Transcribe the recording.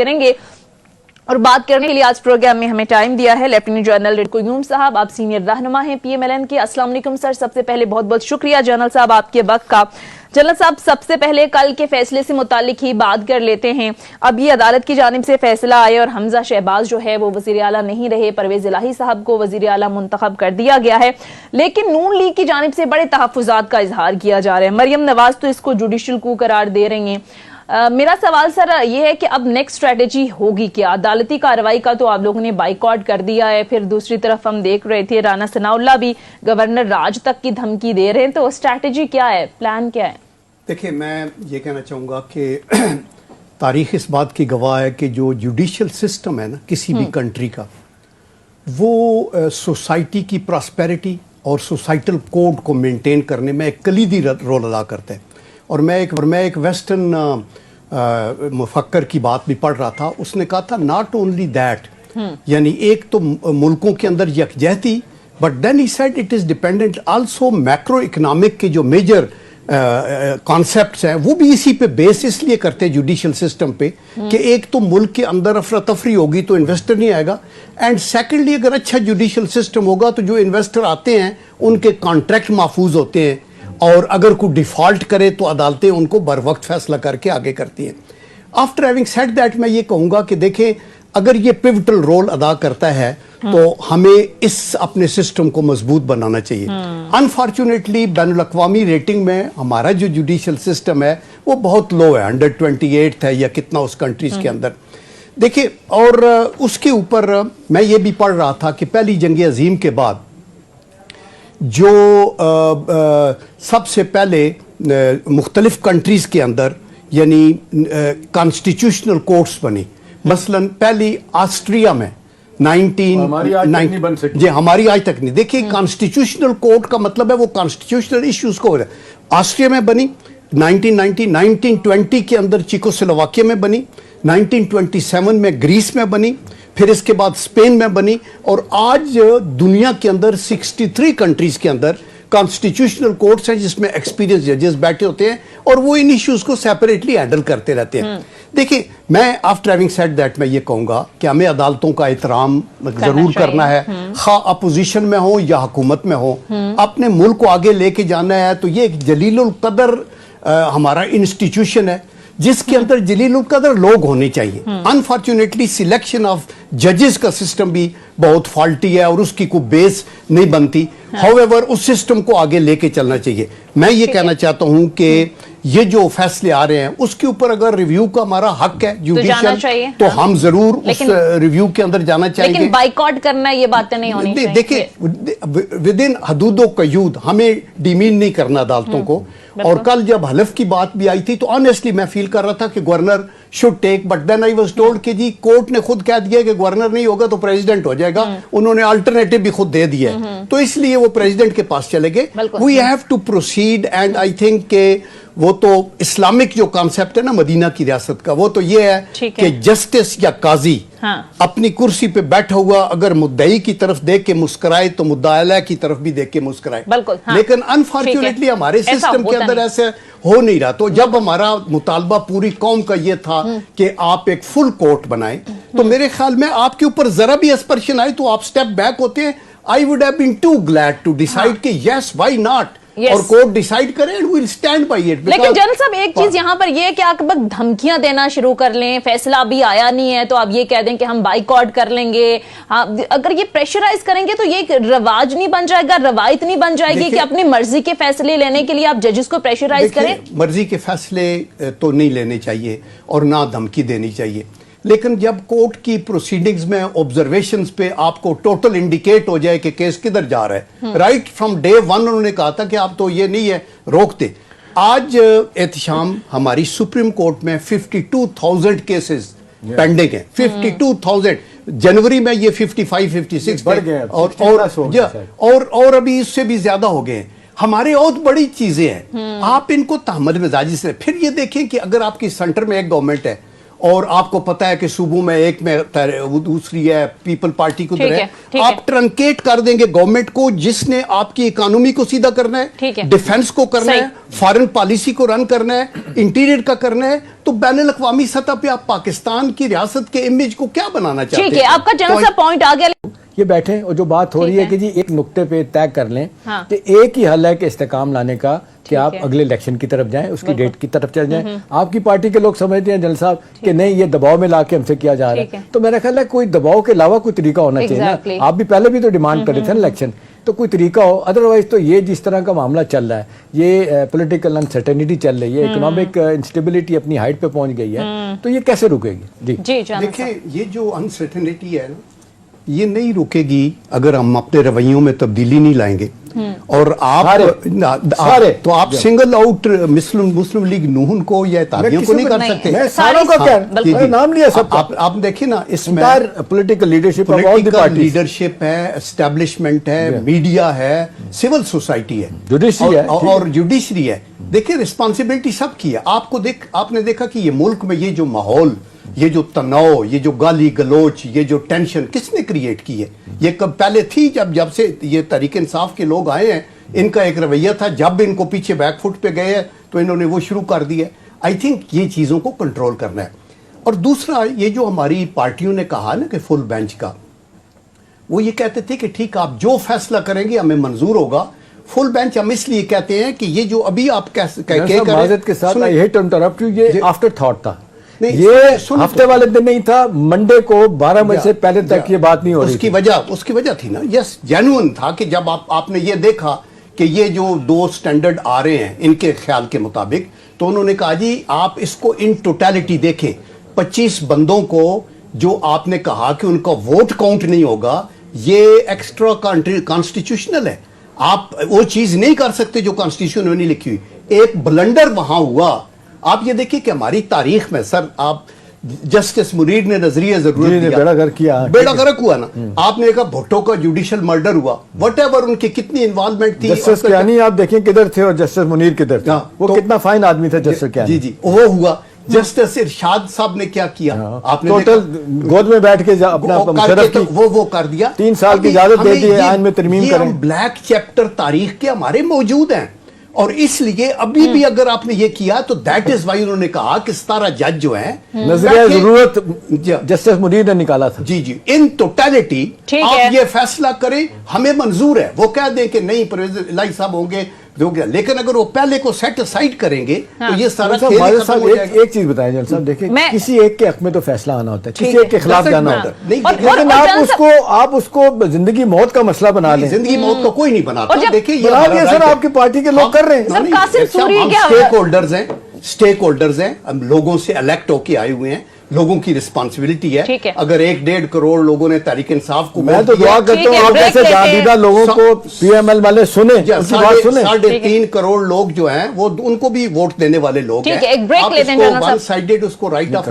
کریں گے. اور بات کرنے کے لیے آج پروگرام میں ہمیں ٹائم دیا ہے لیفٹیننٹ جنرل قیوم صاحب. آپ سینئر رہنما ہیں پی ایم ایل این کے. السلام علیکم سر. سب سے پہلے بہت بہت شکریہ جنرل صاحب آپ کے وقت کا. جنرل صاحب سب سے پہلے کل کے فیصلے سے متعلق ہی بات کر لیتے ہیں. اب یہ عدالت کی جانب سے فیصلہ آئے اور حمزہ شہباز جو ہے وہ وزیر اعلیٰ نہیں رہے, پرویز الہی صاحب کو وزیر اعلیٰ منتخب کر دیا گیا ہے, لیکن نون لیگ کی جانب سے بڑے تحفظات کا اظہار کیا جا رہا ہے. مریم نواز تو اس کو جوڈیشل کو قرار دے رہی ہیں. میرا سوال سر یہ ہے کہ اب نیکسٹ اسٹریٹجی ہوگی کیا؟ عدالتی کارروائی کا تو آپ لوگوں نے بائیکاٹ کر دیا ہے, پھر دوسری طرف ہم دیکھ رہے تھے رانا ثناء اللہ بھی گورنر راج تک کی دھمکی دے رہے ہیں, تو اسٹریٹجی کیا ہے, پلان کیا ہے؟ دیکھیں میں یہ کہنا چاہوں گا کہ تاریخ اس بات کی گواہ ہے کہ جو جوڈیشل سسٹم ہے نا کسی بھی کنٹری کا, وہ سوسائٹی کی پراسپیرٹی اور سوسائٹل کوڈ کو مینٹین کرنے میں ایک کلیدی رول ادا کرتا ہے. اور میں ایک ویسٹرن مفکر کی بات بھی پڑھ رہا تھا, اس نے کہا تھا ناٹ اونلی دیٹ, یعنی ایک تو ملکوں کے اندر یکجہتی, but then he said it is dependent also macro economic کے جو میجر کانسیپٹس ہیں وہ بھی اسی پہ بیس اس لیے کرتے ہیں جوڈیشل سسٹم پہ کہ ایک تو ملک کے اندر افراتفری ہوگی تو انویسٹر نہیں آئے گا, اینڈ سیکنڈلی اگر اچھا جوڈیشل سسٹم ہوگا تو جو انویسٹر آتے ہیں ان کے کانٹریکٹ محفوظ ہوتے ہیں, اور اگر کوئی ڈیفالٹ کرے تو عدالتیں ان کو بر وقت فیصلہ کر کے آگے کرتی ہیں. آفٹر ہیونگ سیڈ دیٹ میں یہ کہوں گا کہ دیکھیں اگر یہ پیوٹل رول ادا کرتا ہے تو ہمیں اس اپنے سسٹم کو مضبوط بنانا چاہیے. انفارچونیٹلی بین الاقوامی ریٹنگ میں ہمارا جو جوڈیشل سسٹم ہے وہ بہت لو ہے, 128 ہے یا کتنا اس کنٹریز کے اندر. دیکھیں اور اس کے اوپر میں یہ بھی پڑھ رہا تھا کہ پہلی جنگ عظیم کے بعد جو سب سے پہلے مختلف کنٹریز کے اندر یعنی کانسٹیٹیوشنل کورٹس بنی, مثلا پہلی آسٹریا میں ہماری آج تک نہیں. دیکھیں کانسٹیٹیوشنل کورٹ کا مطلب ہے وہ کانسٹیٹیوشنل ایشوز کو, آسٹریا میں بنی 1920 کے اندر چیکوسلوواکیا میں بنی, 1927 میں گریس میں بنی, پھر اس کے بعد اسپین میں بنی, اور آج دنیا کے اندر 63 کنٹریز کے اندر کانسٹیٹیوشنل کورٹس ہیں جس میں ایکسپیرینس ججز بیٹھے ہوتے ہیں اور وہ ان ایشوز کو سیپریٹلی ہینڈل کرتے رہتے ہیں. دیکھیں میں آفٹر ہیونگ سیڈ دیٹ میں یہ کہوں گا کہ ہمیں عدالتوں کا احترام ضرور کرنا ہے, خواہ اپوزیشن میں ہو یا حکومت میں ہو. اپنے ملک کو آگے لے کے جانا ہے تو یہ ایک جلیل القدر ہمارا انسٹیٹیوشن ہے جس کے اندر جلیل القدر لوگ ہونے چاہیے. انفارچونیٹلی سلیکشن آف ججز کا سسٹم بھی بہت فالٹی ہے اور اس کی کوئی بیس نہیں بنتی. ہاؤ ایور اس سسٹم کو آگے لے کے چلنا چاہیے. میں یہ کہنا چاہتا ہوں کہ یہ جو فیصلے آ رہے ہیں اس کے اوپر اگر ریویو کا ہمارا حق ہے جوڈیشل تو ہم ضرور اس ریویو کے اندر جانا چاہیے, لیکن بائیکاٹ کرنا یہ باتیں نہیں ہونی چاہیے. دیکھیں ودن حدود و قیود ہمیں ڈیمین نہیں کرنا عدالتوں کو. اور کل جب حلف کی بات بھی آئی تھی تو آنیسٹلی میں فیل کر رہا تھا کہ governor should take, but then I was told کہ جی کورٹ نے خود کہہ دیا کہ گورنر نہیں ہوگا تو پریزیڈنٹ ہو جائے گا. انہوں نے الٹرنیٹو بھی خود دے دیا ہے تو اس لیے وہ پریزیڈنٹ کے پاس چلے گئے. We have to proceed, and I think کہ وہ تو اسلامک جو کانسیپٹ ہے نا مدینہ کی ریاست کا, وہ تو یہ ہے کہ جسٹس یا قاضی اپنی کرسی پہ بیٹھا ہوا اگر مدعی کی طرف دیکھ کے مسکرائے تو مدعی علیہ کی طرف بھی دیکھ کے مسکرائے. لیکن انفارچونیٹلی ہمارے سسٹم کے اندر ایسے ہو نہیں رہا. تو جب ہمارا مطالبہ پوری قوم کا یہ تھا کہ آپ ایک فل کورٹ بنائیں تو میرے خیال میں آپ کے اوپر ذرا بھی اسپرشن آئی تو آپ سٹیپ بیک ہوتے ہیں. I would have been too glad to decide کہ yes, why not, اور کورٹ ڈیسائیڈ کریں and we'll stand by it. لیکن جنرل صاحب ایک چیز یہاں پر یہ ہے کہ آپ دھمکیاں دینا شروع کر لیں, فیصلہ ابھی آیا نہیں ہے تو آپ یہ کہہ دیں کہ ہم بائیکاٹ کر لیں گے. اگر یہ پریشرائز کریں گے تو یہ ایک رواج نہیں بن جائے گا, روایت نہیں بن جائے گی کہ اپنی مرضی کے فیصلے لینے کے لیے آپ ججز کو پریشرائز کریں. مرضی کے فیصلے تو نہیں لینے چاہیے اور نہ دھمکی دینی چاہیے, لیکن جب کورٹ کی پروسیڈنگز میں آبزرویشنز پہ آپ کو ٹوٹل انڈیکیٹ ہو جائے کہ کیس کدھر جا رہا ہے, رائٹ فرام ڈے ون انہوں نے کہا تھا کہ آپ تو یہ نہیں ہے روکتے. آج احتشام ہماری سپریم کورٹ میں 52,000 کیسز پینڈنگ ہیں, 52,000. جنوری میں یہ 55-56 بڑھ گئے اور ابھی اس سے بھی زیادہ ہو گئے ہیں. ہمارے اور بڑی چیزیں ہیں, آپ ان کو تحمل مزاجی سے. پھر یہ دیکھیں کہ اگر آپ کی سینٹر میں ایک گورنمنٹ ہے اور آپ کو پتا ہے کہ صوبوں میں ایک میں دوسری ہے پیپل پارٹی کو ٹھیک ہے، ٹھیک ہے۔ آپ ٹرنکیٹ کر دیں گے گورنمنٹ کو جس نے آپ کی اکانومی کو سیدھا کرنا ہے، ٹھیک ہے، ڈیفنس کو کرنا صحیح۔ ہے، فارن پالیسی کو رن کرنا ہے، انٹیریئر کا کرنا ہے، تو بین الاقوامی سطح پہ آپ پاکستان کی ریاست کے امیج کو کیا بنانا چاہتے ہیں؟ ٹھیک ہے، آپ کا جنرل صاحب پوائنٹ آ گیا۔ یہ بیٹھیں اور جو بات ہو رہی ہے کہ جی ایک نقطے پہ طے کر لیں ہاں۔ کہ ایک ہی حل ہے کہ استحکام لانے کا کہ آپ ہے۔ اگلے الیکشن کی طرف جائیں، اس کی ڈیٹ کی طرف چل جائیں۔ آپ کی پارٹی کے لوگ سمجھتے ہیں جنرل صاحب کہ نہیں یہ دباؤ میں لا کے ہم سے کیا جا رہا ٹھیک ہے۔ ہے، تو میرا خیال ہے کوئی دباؤ کے علاوہ کوئی طریقہ ہونا چاہیے Exactly۔ نا۔ آپ بھی پہلے بھی تو ڈیمانڈ کر رہے تھے نا الیکشن، تو کوئی طریقہ ہو، ادروائز تو یہ جس طرح کا معاملہ چل رہا ہے، یہ پولیٹیکل انسرٹینٹی چل رہی ہے، اکنامک انسٹیبلٹی اپنی ہائٹ پہ پہنچ گئی ہے، تو یہ کیسے رکے گی؟ جی جی جنرل دیکھیں یہ جو انسرٹنٹی ہے نا یہ نہیں رکے گی اگر ہم اپنے رویوں میں تبدیلی نہیں لائیں گے، اور سارے تو آپ سنگل آؤٹ مسلم لیگ نون کو یا اتحادیوں کو نہیں کر سکتے۔ میں ساروں کا کیا جی، میں نام لیا سب کا، آپ دیکھیں نا اس میں political leadership of all the political parties, leadership ہے، اسٹیبلشمنٹ ہے، میڈیا ہے، سول سوسائٹی ہے، جوڈیشری ہے، اور جوڈیشری ہے۔ دیکھیں رسپانسبلٹی سب کی ہے۔ آپ نے دیکھا کہ یہ ملک میں یہ جو ماحول، یہ جو تناؤ، یہ جو گالی گلوچ، یہ جو ٹینشن کس نے کریٹ کی ہے؟ یہ کب پہلے تھی جب سے یہ تحریک انصاف کے لوگ آئے ہیں، ان کا ایک رویہ تھا، جب ان کو پیچھے بیک فٹ پہ گئے ہیں تو انہوں نے وہ شروع کر دیا ہے۔ آئی تھنک یہ چیزوں کو کنٹرول کرنا ہے۔ اور دوسرا یہ جو ہماری پارٹیوں نے کہا نا کہ فل بینچ کا، وہ یہ کہتے تھے کہ ٹھیک آپ جو فیصلہ کریں گے ہمیں منظور ہوگا۔ فل بینچ ہم اس لیے کہتے ہیں کہ یہ جو ابھی آپ معذرت کے ساتھ I hate to interrupt you، یہ آفٹر تھاٹ تھا، نہیں، یہ ہفتے والے دن نہیں تھا، منڈے کو 12 بجے سے پہلے تک یہ بات نہیں ہو رہی تھی۔ اس کی وجہ تھی نا، یس جینوئن تھا کہ جب آپ نے یہ دیکھا کہ یہ جو دو سٹینڈرڈ آ رہے ہیں ان کے خیال کے مطابق، تو انہوں نے کہا جی آپ اس کو ان ٹوٹیلٹی دیکھیں، 25 بندوں کو جو آپ نے کہا کہ ان کا ووٹ کاؤنٹ نہیں ہوگا، یہ ایکسٹرا کانسٹیٹیوشنل ہے، آپ وہ چیز نہیں کر سکتے جو کانسٹیٹیوشن میں نہیں لکھی ہوئی۔ ایک بلنڈر وہاں ہوا۔ آپ یہ دیکھیں کہ ہماری تاریخ میں سر، آپ جسٹس منیر نے نظریہ ضرورت دیا، بیڑا غرق کیا، بیڑا غرق ہوا نا۔ آپ نے کہا بھٹو کا جوڈیشل مرڈر ہوا، وٹ ایور ان کی کتنی انوالومنٹ تھی۔ جسٹس کیانی آپ دیکھیں کدھر تھے اور جسٹس منیر کدھر تھے، وہ کتنا فائن آدمی تھا جسٹس کیانی۔ جی جی وہ ہوا۔ جسٹس ارشاد صاحب نے کیا کیا، آپ نے ٹوٹل گود میں بیٹھ کے اپنا مشرف کی وہ کر دیا، 3 سال کی اجازت دے دی ہے آئین میں ترمیم یہ کریں۔ ہم بلیک چیپٹر تاریخ کے ہمارے موجود ہیں، اور اس لیے ابھی بھی اگر آپ نے یہ کیا تو دیٹ از وائی انہوں نے کہا کہ 17 جج جو ہیں نظریہ ضرورت جسٹس منیر نے نکالا تھا۔ جی جی ان ٹوٹیلٹی آپ یہ فیصلہ کریں، ہمیں منظور ہے۔ وہ کہہ دیں کہ نہیں پرویز الہی صاحب ہوں گے، لیکن اگر وہ پہلے کو سیٹ اسائڈ کریں گے تو یہ سارا کھیل ختم ہو جائے گا۔ ایک چیز بتائیں جنرل صاحب، دیکھیں کسی ایک کے حق میں تو فیصلہ آنا ہوتا ہے، کسی ایک کے خلاف جانا ہوتا ہے، لیکن آپ اس کو زندگی موت کا مسئلہ بنا لیں۔ زندگی موت کو کوئی نہیں بناتا۔ دیکھیں یہ سر آپ کی پارٹی کے لوگ کر رہے ہیں، اسٹیک ہولڈرز ہیں، ہم لوگوں سے الیکٹ ہو کے آئے ہوئے ہیں، لوگوں کی رسپانسبلٹی ہے۔ اگر 1.5 کروڑ لوگوں نے تحریک انصاف کو، میں تو دعا کرتا ہوں آپ ایسے جادیدہ لوگوں کو پی ایم ایل والے سنیں، ان کی بات سنیں۔ 3.5 کروڑ لوگ جو ہیں وہ ان کو بھی ووٹ دینے والے لوگ ہیں۔ ایک بریک لیتے ہیں ون سائیڈڈ اس کو رائٹ آف